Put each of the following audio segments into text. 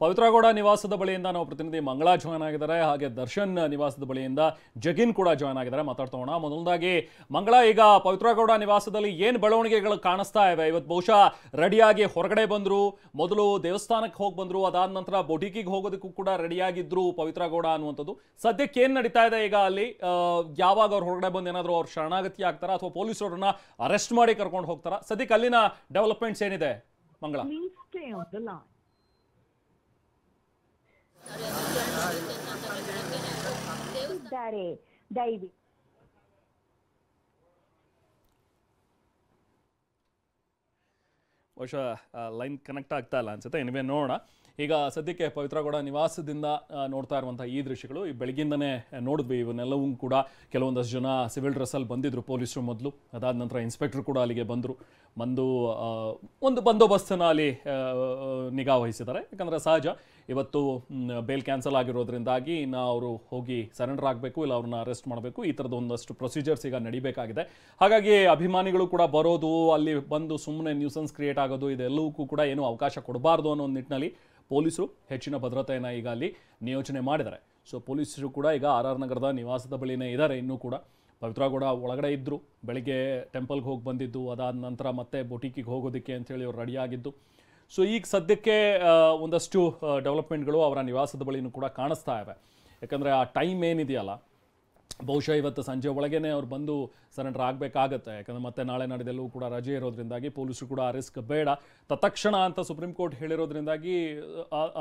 ಪವಿತ್ರ ಗೌಡ ನಿವಾಸದ ಬಳಿಯಿಂದ ನಾವು ಪ್ರತಿನಿಧಿ ಮಂಗಳಾ ಜಾಯ್ನ್ ಆಗಿದ್ದಾರೆ, ಹಾಗೆ ದರ್ಶನ್ ನಿವಾಸದ ಬಳಿಯಿಂದ ಜಗಿನ್ ಕೂಡ ಜಾಯ್ನ್ ಆಗಿದ್ದಾರೆ. ಮಾತಾಡ್ತೋಣ. ಮೊದಲದಾಗಿ ಮಂಗಳಾ, ಈಗ ಪವಿತ್ರ ಗೌಡ ನಿವಾಸದಲ್ಲಿ ಏನು ಬೆಳವಣಿಗೆಗಳು ಕಾಣಿಸ್ತಾ ಇವೆ? ಇವತ್ತು ಬಹುಶಃ ರೆಡಿಯಾಗಿ ಹೊರಗಡೆ ಬಂದ್ರು, ಮೊದಲು ದೇವಸ್ಥಾನಕ್ಕೆ ಹೋಗಿ ಬಂದ್ರು, ಅದಾದ ನಂತರ ಬೊಟಿಕಿಗೆ ಹೋಗೋದಕ್ಕೂ ಕೂಡ ರೆಡಿಯಾಗಿದ್ರು ಪವಿತ್ರ ಗೌಡ ಅನ್ನುವಂಥದ್ದು. ಸದ್ಯಕ್ಕೆ ಏನು ನಡೀತಾ ಇದೆ ಈಗ ಅಲ್ಲಿ? ಯಾವಾಗ ಅವ್ರು ಹೊರಗಡೆ ಬಂದು ಏನಾದರೂ ಅವ್ರು ಶರಣಾಗತಿ ಆಗ್ತಾರಾ ಅಥವಾ ಪೊಲೀಸರನ್ನ ಅರೆಸ್ಟ್ ಮಾಡಿ ಕರ್ಕೊಂಡು ಹೋಗ್ತಾರಾ? ಸದ್ಯಕ್ಕೆ ಅಲ್ಲಿನ ಡೆವಲಪ್ಮೆಂಟ್ಸ್ ಏನಿದೆ ಮಂಗಳಾ? ಬಹುಶಃ ಲೈನ್ ಕನೆಕ್ಟ್ ಆಗ್ತಾ ಇಲ್ಲ ಅನ್ಸುತ್ತೆ. ಎನಿವೆ ನೋಡೋಣ. ಈಗ ಸದ್ಯಕ್ಕೆ ಪವಿತ್ರ ಗೌಡ ನಿವಾಸದಿಂದ ನೋಡ್ತಾ ಇರುವಂಥ ಈ ದೃಶ್ಯಗಳು ಈ ಬೆಳಗ್ಗಿಂದನೇ ನೋಡಿದ್ವಿ. ಇವನ್ನೆಲ್ಲವೂ ಕೂಡ ಕೆಲವೊಂದಷ್ಟು ಜನ ಸಿವಿಲ್ ಡ್ರೆಸ್ಸಲ್ಲಿ ಬಂದಿದ್ದರು ಪೊಲೀಸರು ಮೊದಲು. ಅದಾದ ನಂತರ ಇನ್ಸ್ಪೆಕ್ಟರ್ ಕೂಡ ಅಲ್ಲಿಗೆ ಬಂದು ಒಂದು ಬಂದೋಬಸ್ತನ್ನು ಅಲ್ಲಿ ನಿಗಾ ವಹಿಸಿದ್ದಾರೆ. ಯಾಕಂದರೆ ಸಹಜ ಇವತ್ತು ಬೇಲ್ ಕ್ಯಾನ್ಸಲ್ ಆಗಿರೋದ್ರಿಂದಾಗಿ ಇನ್ನು ಅವರು ಹೋಗಿ ಸರೆಂಡರ್ ಆಗಬೇಕು, ಇಲ್ಲ ಅವ್ರನ್ನ ಅರೆಸ್ಟ್ ಮಾಡಬೇಕು, ಈ ಥರದ ಒಂದಷ್ಟು ಪ್ರೊಸೀಜರ್ಸ್ ಈಗ ನಡಿಬೇಕಾಗಿದೆ. ಹಾಗಾಗಿ ಅಭಿಮಾನಿಗಳು ಕೂಡ ಬರೋದು, ಅಲ್ಲಿ ಬಂದು ಸುಮ್ಮನೆ ನ್ಯೂಸೆನ್ಸ್ ಕ್ರಿಯೇಟ್ ಆಗೋದು, ಇದೆಲ್ಲವಕ್ಕೂ ಕೂಡ ಏನೂ ಅವಕಾಶ ಕೊಡಬಾರ್ದು ಅನ್ನೋ ಒಂದು ನಿಟ್ಟಿನಲ್ಲಿ ಪೊಲೀಸರು ಹೆಚ್ಚಿನ ಭದ್ರತೆಯನ್ನು ಈಗ ಅಲ್ಲಿ ನಿಯೋಜನೆ ಮಾಡಿದ್ದಾರೆ. ಸೊ ಪೊಲೀಸರು ಕೂಡ ಈಗ RR ನಗರದ ನಿವಾಸದ ಬಳಿನೇ ಇದ್ದಾರೆ. ಇನ್ನೂ ಕೂಡ ಪವಿತ್ರ ಗೌಡ ಒಳಗಡೆ ಇದ್ದರು, ಬೆಳಿಗ್ಗೆ ಟೆಂಪಲ್ಗೆ ಹೋಗಿ ಬಂದಿದ್ದು, ಅದಾದ ನಂತರ ಮತ್ತೆ ಬೊಟಿಕಿಗೆ ಹೋಗೋದಕ್ಕೆ ಅಂತೇಳಿ ಅವ್ರು ರೆಡಿಯಾಗಿದ್ದು. ಸೊ ಈಗ ಸದ್ಯಕ್ಕೆ ಒಂದಷ್ಟು ಡೆವಲಪ್ಮೆಂಟ್ಗಳು ಅವರ ನಿವಾಸದ ಬಳಿನೂ ಕೂಡ ಕಾಣಿಸ್ತಾ ಇವೆ. ಯಾಕಂದರೆ ಆ ಟೈಮ್ ಏನಿದೆಯಲ್ಲ, ಬಹುಶಃ ಇವತ್ತು ಸಂಜೆ ಒಳಗೇ ಅವ್ರು ಬಂದು ಸರೆಂಡರ್ ಆಗಬೇಕಾಗತ್ತೆ. ಯಾಕಂದರೆ ಮತ್ತೆ ನಾಳೆ ನಾಡಿದೆಲ್ಲೂ ಕೂಡ ರಜೆ ಇರೋದ್ರಿಂದಾಗಿ ಪೊಲೀಸರು ಕೂಡ ಆ ರಿಸ್ಕ್ ಬೇಡ, ತತ್ಕ್ಷಣ ಅಂತ ಸುಪ್ರೀಂ ಕೋರ್ಟ್ ಹೇಳಿರೋದ್ರಿಂದಾಗಿ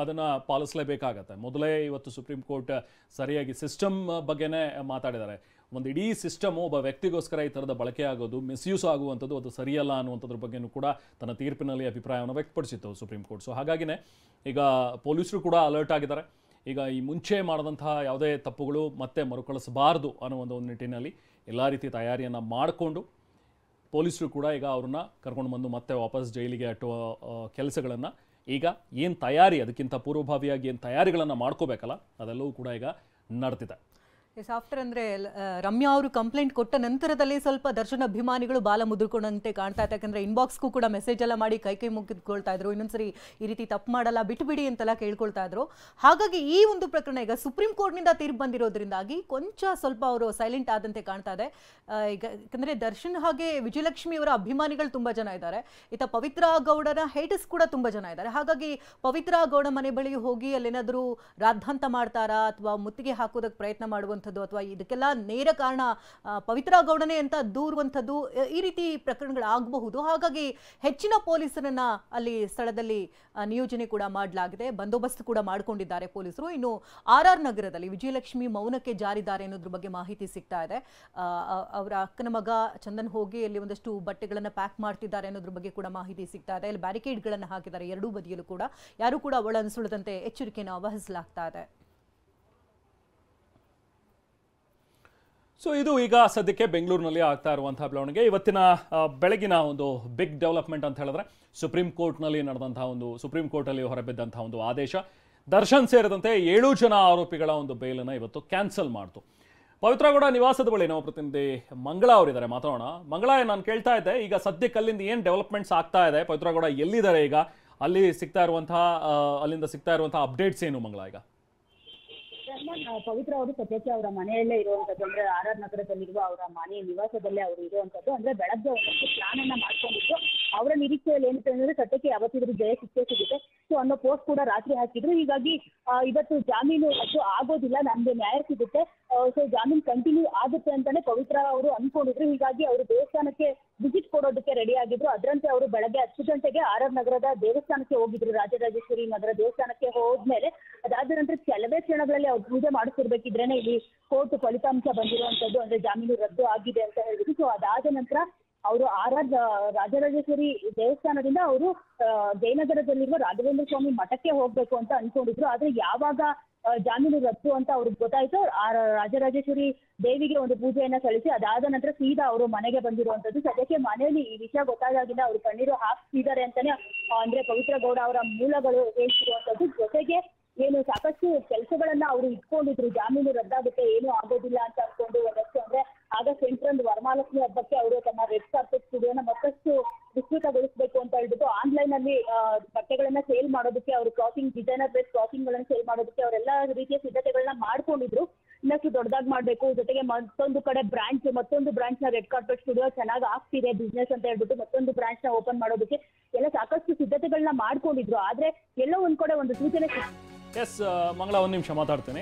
ಅದನ್ನು ಪಾಲಿಸಲೇಬೇಕಾಗತ್ತೆ. ಮೊದಲೇ ಇವತ್ತು ಸುಪ್ರೀಂ ಕೋರ್ಟ್ ಸರಿಯಾಗಿ ಸಿಸ್ಟಮ್ ಬಗ್ಗೆನೇ ಮಾತಾಡಿದ್ದಾರೆ. ಒಂದು ಇಡೀ ಸಿಸ್ಟಮು ಒಬ್ಬ ವ್ಯಕ್ತಿಗೋಸ್ಕರ ಈ ಥರದ ಬಳಕೆ ಆಗೋದು, ಮಿಸ್ಯೂಸ್ ಆಗುವಂಥದ್ದು ಅದು ಸರಿಯಲ್ಲ ಅನ್ನುವಂಥದ್ರ ಬಗ್ಗೆಯೂ ಕೂಡ ತನ್ನ ತೀರ್ಪಿನಲ್ಲಿ ಅಭಿಪ್ರಾಯವನ್ನು ವ್ಯಕ್ತಪಡಿಸಿತ್ತು ಸುಪ್ರೀಂ ಕೋರ್ಟ್. ಸೊ ಹಾಗಾಗಿನೇ ಈಗ ಪೊಲೀಸರು ಕೂಡ ಅಲರ್ಟ್ ಆಗಿದ್ದಾರೆ. ಈಗ ಈ ಮುಂಚೆ ಮಾಡಿದಂತಹ ಯಾವುದೇ ತಪ್ಪುಗಳು ಮತ್ತೆ ಮರುಕಳಿಸಬಾರ್ದು ಅನ್ನೋ ಒಂದು ನಿಟ್ಟಿನಲ್ಲಿ ಎಲ್ಲ ರೀತಿ ತಯಾರಿಯನ್ನು ಮಾಡಿಕೊಂಡು ಪೊಲೀಸರು ಕೂಡ ಈಗ ಅವ್ರನ್ನ ಕರ್ಕೊಂಡು ಬಂದು ಮತ್ತೆ ವಾಪಸ್ ಜೈಲಿಗೆ ಅಟ್ಟುವ ಕೆಲಸಗಳನ್ನು ಈಗ ಏನು ತಯಾರಿ, ಅದಕ್ಕಿಂತ ಪೂರ್ವಭಾವಿಯಾಗಿ ಏನು ತಯಾರಿಗಳನ್ನು ಮಾಡ್ಕೋಬೇಕಲ್ಲ, ಅದೆಲ್ಲವೂ ಕೂಡ ಈಗ ನಡೆದಿದೆ. ಆಫ್ಟರ್ ಅಂದರೆ ರಮ್ಯಾ ಅವರು ಕಂಪ್ಲೇಂಟ್ ಕೊಟ್ಟ ನಂತರದಲ್ಲಿ ಸ್ವಲ್ಪ ದರ್ಶನ್ ಅಭಿಮಾನಿಗಳು ಬಾಲ ಮುದ್ರಕೊಂಡಂತೆ ಕಾಣ್ತಾ ಇತ್ತು. ಯಾಕಂದರೆ ಇನ್ಬಾಕ್ಸ್ಗೂ ಕೂಡ ಮೆಸೇಜ್ ಎಲ್ಲ ಮಾಡಿ ಕೈ ಮುಗಿದ್ಕೊಳ್ತಾ ಇದ್ರು, ಇನ್ನೊಂದ್ಸರಿ ಈ ರೀತಿ ತಪ್ಪು ಮಾಡಲ್ಲ, ಬಿಟ್ಟುಬಿಡಿ ಅಂತೆಲ್ಲ ಕೇಳ್ಕೊಳ್ತಾ ಇದ್ರು. ಹಾಗಾಗಿ ಈ ಒಂದು ಪ್ರಕರಣ ಈಗ ಸುಪ್ರೀಂ ಕೋರ್ಟ್ನಿಂದ ತೀರ್ಪು ಬಂದಿರೋದ್ರಿಂದಾಗಿ ಸ್ವಲ್ಪ ಅವರು ಸೈಲೆಂಟ್ ಆದಂತೆ ಕಾಣ್ತಾ ಇದೆ. ಈಗ ಯಾಕಂದರೆ ದರ್ಶನ್ ಹಾಗೆ ವಿಜಯಲಕ್ಷ್ಮಿ ಅವರ ಅಭಿಮಾನಿಗಳು ತುಂಬ ಜನ ಇದ್ದಾರೆ, ಈತ ಪವಿತ್ರ ಗೌಡನ ಹೇಟರ್ಸ್ ಕೂಡ ತುಂಬ ಜನ ಇದ್ದಾರೆ. ಹಾಗಾಗಿ ಪವಿತ್ರ ಗೌಡ ಮನೆ ಬಳಿ ಹೋಗಿ ಅಲ್ಲೇನಾದರೂ ರಾದ್ಧಾಂತ ಮಾಡ್ತಾರಾ ಅಥವಾ ಮುತ್ತಿಗೆ ಹಾಕೋದಕ್ಕೆ ಪ್ರಯತ್ನ ಮಾಡುವಂಥದ್ದು ಅಥವಾ ಇದಕ್ಕೆಲ್ಲ ನೇರ ಕಾರಣ ಪವಿತ್ರ ಗೌಡನೇ ಅಂತ ದೂರುವಂಥದ್ದು, ಈ ರೀತಿ ಪ್ರಕರಣಗಳಾಗಬಹುದು. ಹಾಗಾಗಿ ಹೆಚ್ಚಿನ ಪೊಲೀಸರನ್ನ ಅಲ್ಲಿ ಸ್ಥಳದಲ್ಲಿ ನಿಯೋಜನೆ ಕೂಡ ಮಾಡಲಾಗಿದೆ, ಬಂದೋಬಸ್ತ್ ಕೂಡ ಮಾಡಿಕೊಂಡಿದ್ದಾರೆ ಪೊಲೀಸರು. ಇನ್ನು RR ನಗರದಲ್ಲಿ ವಿಜಯಲಕ್ಷ್ಮಿ ಮೌನಕ್ಕೆ ಜಾರಿದ್ದಾರೆ ಅನ್ನೋದ್ರ ಬಗ್ಗೆ ಮಾಹಿತಿ ಸಿಗ್ತಾ ಇದೆ. ಅವರ ಅಕ್ಕನ ಮಗ ಚಂದನ್ ಹೋಗಿ ಅಲ್ಲಿ ಒಂದಷ್ಟು ಬಟ್ಟೆಗಳನ್ನು ಪ್ಯಾಕ್ ಮಾಡ್ತಿದ್ದಾರೆ ಅನ್ನೋದ್ರ ಬಗ್ಗೆ ಕೂಡ ಮಾಹಿತಿ ಸಿಗ್ತಾ ಇದೆ. ಅಲ್ಲಿ ಬ್ಯಾರಿಕೇಡ್ಗಳನ್ನು ಹಾಕಿದ್ದಾರೆ ಎರಡೂ ಬದಿಯಲ್ಲೂ ಕೂಡ, ಯಾರು ಕೂಡ ಒಳನುಸುಳದಂತೆ ಎಚ್ಚರಿಕೆಯನ್ನು ವಹಿಸಲಾಗ್ತಾ ಇದೆ. ಸೊ ಇದು ಈಗ ಸದ್ಯಕ್ಕೆ ಬೆಂಗಳೂರಿನಲ್ಲಿ ಆಗ್ತಾ ಇರುವಂತಹ ಬೆಳವಣಿಗೆ. ಇವತ್ತಿನ ಬೆಳಗಿನ ಒಂದು ಬಿಗ್ ಡೆವಲಪ್ಮೆಂಟ್ ಅಂತ ಹೇಳಿದ್ರೆ ಸುಪ್ರೀಂ ಕೋರ್ಟ್ನಲ್ಲಿ ನಡೆದಂತಹ ಸುಪ್ರೀಂ ಕೋರ್ಟಲ್ಲಿ ಹೊರಬಿದ್ದಂತಹ ಒಂದು ಆದೇಶ ದರ್ಶನ್ ಸೇರಿದಂತೆ 7 ಜನ ಆರೋಪಿಗಳ ಒಂದು ಬೇಲನ್ನು ಇವತ್ತು ಕ್ಯಾನ್ಸಲ್ ಮಾಡ್ತು. ಪವಿತ್ರ ಗೌಡ ನಿವಾಸದ ಬಳಿ ನಮ್ಮ ಪ್ರತಿನಿಧಿ ಮಂಗಳಾ ಅವರಿದ್ದಾರೆ, ಮಾತಾಡೋಣ. ಮಂಗಳಾ, ನಾನು ಕೇಳ್ತಾ ಇದ್ದೆ, ಈಗ ಸದ್ಯಕ್ಕೆ ಅಲ್ಲಿಂದ ಏನು ಡೆವಲಪ್ಮೆಂಟ್ಸ್ ಆಗ್ತಾ ಇದೆ, ಪವಿತ್ರ ಗೌಡ ಎಲ್ಲಿದ್ದಾರೆ ಈಗ, ಅಲ್ಲಿಂದ ಸಿಗ್ತಾ ಇರುವಂತಹ ಅಪ್ಡೇಟ್ಸ್ ಏನು ಮಂಗಳಾ? ಈಗ ಪವಿತ್ರ ಅವರು ಸದ್ಯಕ್ಕೆ ಅವರ ಮನೆಯಲ್ಲೇ ಇರುವಂತದ್ದು, ಅಂದ್ರೆ RR ನಗರದಲ್ಲಿರುವ ಅವರ ಮನೆ ನಿವಾಸದಲ್ಲೇ ಅವರು ಇರುವಂತದ್ದು. ಅಂದ್ರೆ ಬೆಳಗ್ಗೆ ಒಂದಷ್ಟು ಪ್ಲಾನ್ ಅನ್ನ ಮಾಡ್ಕೊಂಡಿದ್ದು ಅವರ ನಿರೀಕ್ಷೆಯಲ್ಲಿ ಏನಿದೆ ಅಂದ್ರೆ ಸದ್ಯಕ್ಕೆ ಯಾವತ್ತಿದ್ರು ಜಯ ಸಿಗುತ್ತೆ ಸೊ ಅನ್ನೋ ಪೋಸ್ಟ್ ಕೂಡ ರಾತ್ರಿ ಹಾಕಿದ್ರು. ಹೀಗಾಗಿ ಇವತ್ತು ಜಾಮೀನು ಅದು ಆಗೋದಿಲ್ಲ, ನಮ್ಗೆ ನ್ಯಾಯ ಸಿಗುತ್ತೆ, ಸೊ ಜಾಮೀನು ಕಂಟಿನ್ಯೂ ಆಗುತ್ತೆ ಅಂತಾನೆ ಪವಿತ್ರ ಅವರು ಅನ್ಕೊಂಡಿದ್ರು. ಹೀಗಾಗಿ ಅವರು ದೇವಸ್ಥಾನಕ್ಕೆ ವಿಸಿಟ್ ಕೊಡೋದಕ್ಕೆ ರೆಡಿ ಆಗಿದ್ರು. ಅದರಂತೆ ಅವರು ಬೆಳಗ್ಗೆ 10 ಗಂಟೆಗೆ RR ನಗರದ ದೇವಸ್ಥಾನಕ್ಕೆ ಹೋಗಿದ್ರು, ರಾಜರಾಜೇಶ್ವರಿ ನಗರ ದೇವಸ್ಥಾನಕ್ಕೆ ಹೋದ್ಮೇಲೆ ಅದಾದ ನಂತರ ಕೆಲವೇ ಕ್ಷಣಗಳಲ್ಲಿ ಅವ್ರು ಪೂಜೆ ಮಾಡಿಸ್ತಿರ್ಬೇಕಿದ್ರೇನೆ ಇಲ್ಲಿ ಕೋರ್ಟ್ ಫಲಿತಾಂಶ ಬಂದಿರುವಂತದ್ದು, ಅಂದ್ರೆ ಜಾಮೀನು ರದ್ದು ಆಗಿದೆ ಅಂತ ಹೇಳಿದ್ರು. ಸೊ ಅದಾದ ನಂತರ ಅವರು ರಾಜರಾಜೇಶ್ವರಿ ದೇವಸ್ಥಾನದಿಂದ ಅವರು ಜಯನಗರದಲ್ಲಿರುವ ರಾಘವೇಂದ್ರ ಸ್ವಾಮಿ ಮಠಕ್ಕೆ ಹೋಗ್ಬೇಕು ಅಂತ ಅನ್ಕೊಂಡಿದ್ರು. ಆದ್ರೆ ಯಾವಾಗ ಜಾಮೀನು ರದ್ದು ಅಂತ ಅವ್ರಿಗೆ ಗೊತ್ತಾಯ್ತು, ರಾಜರಾಜೇಶ್ವರಿ ದೇವಿಗೆ ಒಂದು ಪೂಜೆಯನ್ನ ಸಲ್ಲಿಸಿ ಅದಾದ ನಂತರ ಸೀದಾ ಅವರು ಮನೆಗೆ ಬಂದಿರುವಂತದ್ದು. ಸದ್ಯಕ್ಕೆ ಮನೆಯಲ್ಲಿ ಈ ವಿಷಯ ಗೊತ್ತಾದಾಗಿಂದ ಅವರು ಕಣ್ಣೀರು ಹಾಕ್ತಿದ್ದಾರೆ ಅಂತಾನೆ ಅಂದ್ರೆ ಪವಿತ್ರ ಗೌಡ ಅವರ ಮೂಲಗಳು ಹೇಳ್ತಿರುವಂತದ್ದು. ಜೊತೆಗೆ ಏನು ಸಾಕಷ್ಟು ಕೆಲಸಗಳನ್ನ ಅವರು ಇಟ್ಕೊಂಡಿದ್ರು, ಜಾಮೀನು ರದ್ದಾಗುತ್ತೆ ಏನೂ ಆಗೋದಿಲ್ಲ ಅಂತ ಅನ್ಕೊಂಡು ಒಂದಷ್ಟು ಅಂದ್ರೆ ಆಗಸ್ಟ್ 8ರಂದು ವರಮಹಾಲಕ್ಷ್ಮಿ ಹಬ್ಬಕ್ಕೆ ಅವರು ತಮ್ಮ ರೆಡ್ ಕಾರ್ಪೆಟ್ ಸ್ಟುಡಿಯೋನ ಮತ್ತಷ್ಟು ವಿಸ್ತೃತಗೊಳಿಸಬೇಕು ಅಂತ ಹೇಳ್ಬಿಟ್ಟು ಆನ್ಲೈನ್ ಅಲ್ಲಿ ಬಟ್ಟೆಗಳನ್ನ ಸೇಲ್ ಮಾಡೋದಕ್ಕೆ ಅವರು ಕ್ಲಾತಿಂಗ್ ಡಿಸೈನರ್ ಬೇಸ್ ಕ್ಲಾತಿಂಗ್ ಗಳನ್ನ ಸೇಲ್ ಮಾಡೋದಕ್ಕೆ ಅವರೆಲ್ಲ ರೀತಿಯ ಸಿದ್ಧತೆಗಳನ್ನ ಮಾಡ್ಕೊಂಡಿದ್ರು. ಇನ್ನಷ್ಟು ದೊಡ್ಡದಾಗಿ ಮಾಡ್ಬೇಕು, ಜೊತೆಗೆ ಮತ್ತೊಂದು ಕಡೆ ಮತ್ತೊಂದು ಬ್ರಾಂಚ್ ನ ರೆಡ್ ಕಾರ್ಪೆಟ್ ಸ್ಟುಡಿಯೋ ಚೆನ್ನಾಗಿ ಆಗ್ತಿದೆ ಬಿಸ್ನೆಸ್ ಅಂತ ಹೇಳ್ಬಿಟ್ಟು ಮತ್ತೊಂದು ಬ್ರಾಂಚ್ ನ ಓಪನ್ ಮಾಡೋದಕ್ಕೆ ಎಲ್ಲ ಸಾಕಷ್ಟು ಸಿದ್ಧತೆಗಳನ್ನ ಮಾಡ್ಕೊಂಡಿದ್ರು. ಆದ್ರೆ ಎಲ್ಲೋ ಒಂದ್ ಕಡೆ ಒಂದು ಸೂಚನೆ ಎಸ್ ಮಂಗಳ, ಒಂದು ನಿಮಿಷ ಮಾತಾಡ್ತೇನೆ.